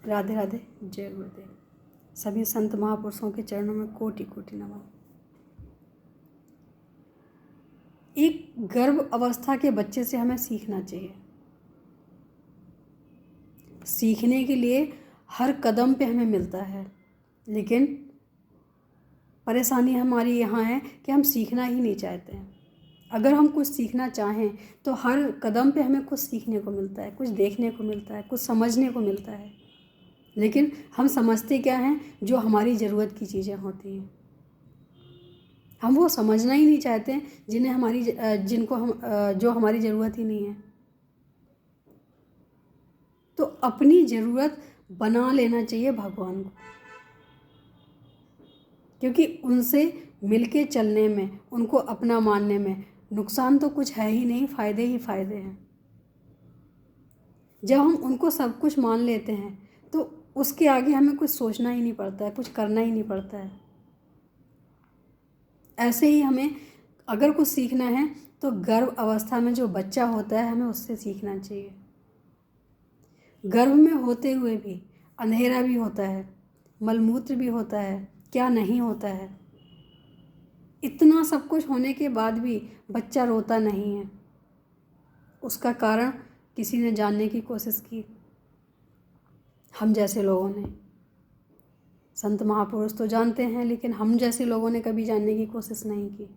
राधे राधे। जय गुरुदेव। सभी संत महापुरुषों के चरणों में कोटि कोटि नमन। एक गर्भ अवस्था के बच्चे से हमें सीखना चाहिए। सीखने के लिए हर कदम पे हमें मिलता है, लेकिन परेशानी हमारी यहाँ है कि हम सीखना ही नहीं चाहते हैं। अगर हम कुछ सीखना चाहें तो हर कदम पे हमें कुछ सीखने को मिलता है, कुछ देखने को मिलता है, कुछ समझने को मिलता है, लेकिन हम समझते क्या हैं? जो हमारी ज़रूरत की चीज़ें होती हैं हम वो समझना ही नहीं चाहते हैं, जो हमारी ज़रूरत ही नहीं है। तो अपनी ज़रूरत बना लेना चाहिए भगवान को, क्योंकि उनसे मिलके चलने में, उनको अपना मानने में नुकसान तो कुछ है ही नहीं, फ़ायदे ही फ़ायदे हैं। जब हम उनको सब कुछ मान लेते हैं तो उसके आगे हमें कुछ सोचना ही नहीं पड़ता है, कुछ करना ही नहीं पड़ता है। ऐसे ही हमें अगर कुछ सीखना है तो गर्भ अवस्था में जो बच्चा होता है हमें उससे सीखना चाहिए। गर्भ में होते हुए भी अंधेरा भी होता है, मलमूत्र भी होता है, क्या नहीं होता है। इतना सब कुछ होने के बाद भी बच्चा रोता नहीं है। उसका कारण किसी ने जानने की कोशिश की? हम जैसे लोगों ने। संत महापुरुष तो जानते हैं, लेकिन हम जैसे लोगों ने कभी जानने की कोशिश नहीं की।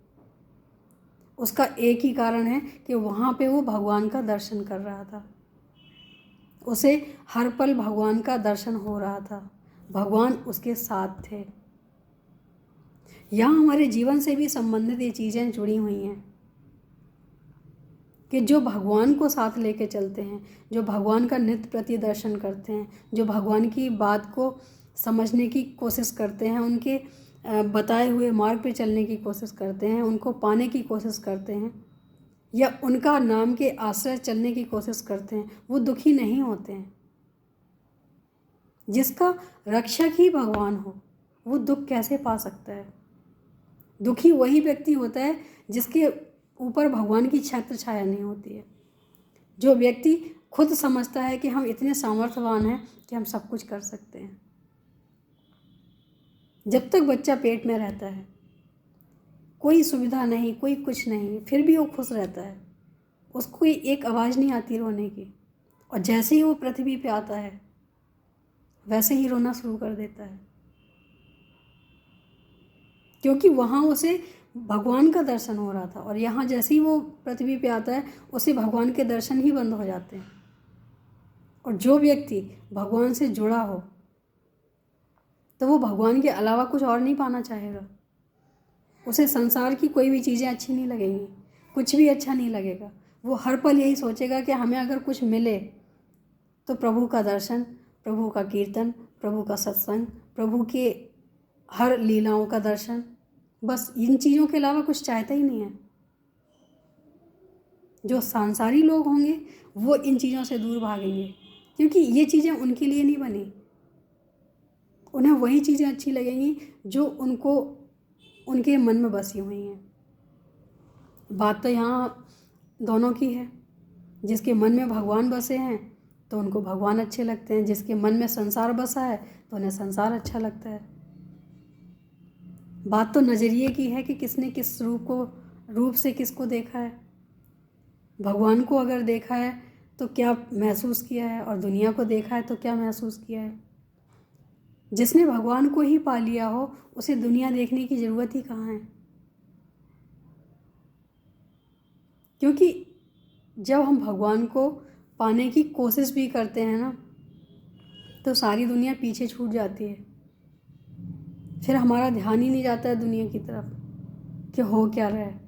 उसका एक ही कारण है कि वहाँ पे वो भगवान का दर्शन कर रहा था। उसे हर पल भगवान का दर्शन हो रहा था, भगवान उसके साथ थे। यहाँ हमारे जीवन से भी संबंधित ये चीज़ें जुड़ी हुई हैं कि जो भगवान को साथ लेके चलते हैं, जो भगवान का नित्य प्रति दर्शन करते हैं, जो भगवान की बात को समझने की कोशिश करते हैं, उनके बताए हुए मार्ग पे चलने की कोशिश करते हैं, उनको पाने की कोशिश करते हैं, या उनका नाम के आश्रय चलने की कोशिश करते हैं, वो दुखी नहीं होते हैं। जिसका रक्षक ही भगवान हो वो दुख कैसे पा सकता है? दुखी वही व्यक्ति होता है जिसके ऊपर भगवान की छत्र छाया नहीं होती है। जो व्यक्ति खुद समझता है कि हम इतने सामर्थ्यवान हैं कि हम सब कुछ कर सकते हैं। जब तक बच्चा पेट में रहता है, कोई सुविधा नहीं, कोई कुछ नहीं, फिर भी वो खुश रहता है। उसको कोई एक आवाज़ नहीं आती रोने की, और जैसे ही वो पृथ्वी पे आता है वैसे ही रोना शुरू कर देता है, क्योंकि वहाँ उसे भगवान का दर्शन हो रहा था। और यहाँ जैसे ही वो पृथ्वी पे आता है उसे भगवान के दर्शन ही बंद हो जाते हैं। और जो व्यक्ति भगवान से जुड़ा हो तो वो भगवान के अलावा कुछ और नहीं पाना चाहेगा। उसे संसार की कोई भी चीज़ें अच्छी नहीं लगेंगी, कुछ भी अच्छा नहीं लगेगा। वो हर पल यही सोचेगा कि हमें अगर कुछ मिले तो प्रभु का दर्शन, प्रभु का कीर्तन, प्रभु का सत्संग, प्रभु के हर लीलाओं का दर्शन, बस इन चीज़ों के अलावा कुछ चाहता ही नहीं है। जो सांसारी लोग होंगे वो इन चीज़ों से दूर भागेंगे, क्योंकि ये चीज़ें उनके लिए नहीं बनी। उन्हें वही चीज़ें अच्छी लगेंगी जो उनको उनके मन में बसी हुई हैं। बात तो यहाँ दोनों की है। जिसके मन में भगवान बसे हैं तो उनको भगवान अच्छे लगते हैं, जिसके मन में संसार बसा है तो उन्हें संसार अच्छा लगता है। बात तो नज़रिए की है कि किसने किस रूप से किसको देखा है। भगवान को अगर देखा है तो क्या महसूस किया है, और दुनिया को देखा है तो क्या महसूस किया है। जिसने भगवान को ही पा लिया हो उसे दुनिया देखने की ज़रूरत ही कहाँ है। क्योंकि जब हम भगवान को पाने की कोशिश भी करते हैं ना तो सारी दुनिया पीछे छूट जाती है। फिर हमारा ध्यान ही नहीं जाता है दुनिया की तरफ कि हो क्या रहा है।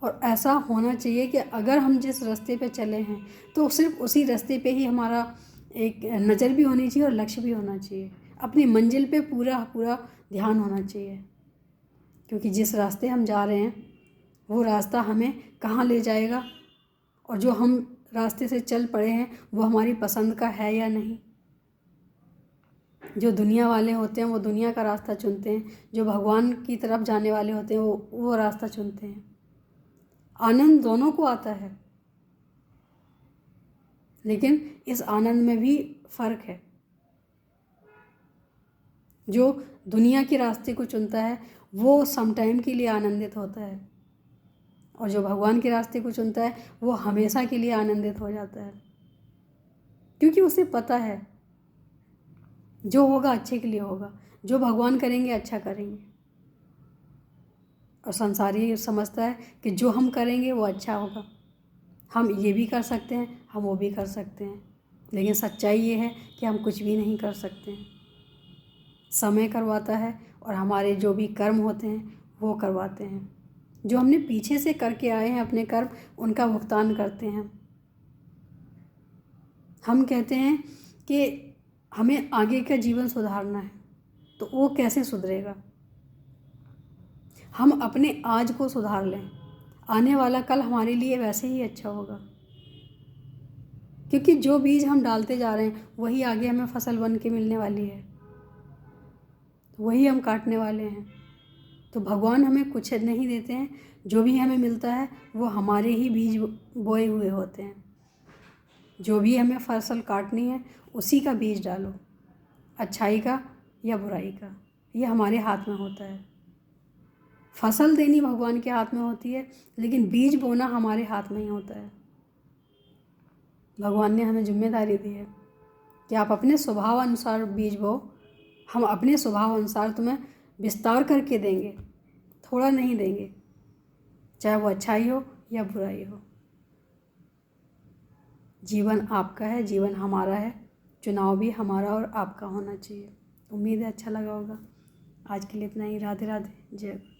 और ऐसा होना चाहिए कि अगर हम जिस रास्ते पे चले हैं तो सिर्फ उसी रास्ते पे ही हमारा एक नज़र भी होनी चाहिए और लक्ष्य भी होना चाहिए। अपनी मंजिल पे पूरा पूरा ध्यान होना चाहिए, क्योंकि जिस रास्ते हम जा रहे हैं वो रास्ता हमें कहाँ ले जाएगा, और जो हम रास्ते से चल पड़े हैं वो हमारी पसंद का है या नहीं। जो दुनिया वाले होते हैं वो दुनिया का रास्ता चुनते हैं, जो भगवान की तरफ जाने वाले होते हैं वो रास्ता चुनते हैं। आनंद दोनों को आता है, लेकिन इस आनंद में भी फ़र्क है। जो दुनिया के रास्ते को चुनता है वो सम टाइम के लिए आनंदित होता है, और जो भगवान के रास्ते को चुनता है वो हमेशा के लिए आनंदित हो जाता है, क्योंकि उसे पता है जो होगा अच्छे के लिए होगा, जो भगवान करेंगे अच्छा करेंगे। और संसारी समझता है कि जो हम करेंगे वो अच्छा होगा, हम ये भी कर सकते हैं, हम वो भी कर सकते हैं, लेकिन सच्चाई ये है कि हम कुछ भी नहीं कर सकते हैं। समय करवाता है और हमारे जो भी कर्म होते हैं वो करवाते हैं। जो हमने पीछे से करके आए हैं अपने कर्म, उनका भुगतान करते हैं। हम कहते हैं कि हमें आगे का जीवन सुधारना है, तो वो कैसे सुधरेगा? हम अपने आज को सुधार लें, आने वाला कल हमारे लिए वैसे ही अच्छा होगा, क्योंकि जो बीज हम डालते जा रहे हैं वही आगे हमें फसल बन के मिलने वाली है, वही हम काटने वाले हैं। तो भगवान हमें कुछ नहीं देते हैं, जो भी हमें मिलता है वो हमारे ही बीज बोए हुए होते हैं। जो भी हमें फसल काटनी है उसी का बीज डालो, अच्छाई का या बुराई का, ये हमारे हाथ में होता है। फसल देनी भगवान के हाथ में होती है, लेकिन बीज बोना हमारे हाथ में ही होता है। भगवान ने हमें जिम्मेदारी दी है कि आप अपने स्वभाव अनुसार बीज बो, हम अपने स्वभाव अनुसार तुम्हें विस्तार करके देंगे, थोड़ा नहीं देंगे, चाहे वो अच्छाई हो या बुराई हो। जीवन आपका है, जीवन हमारा है, चुनाव भी हमारा और आपका होना चाहिए। उम्मीद है अच्छा लगा होगा। आज के लिए इतना ही। राधे राधे, जय गुरु।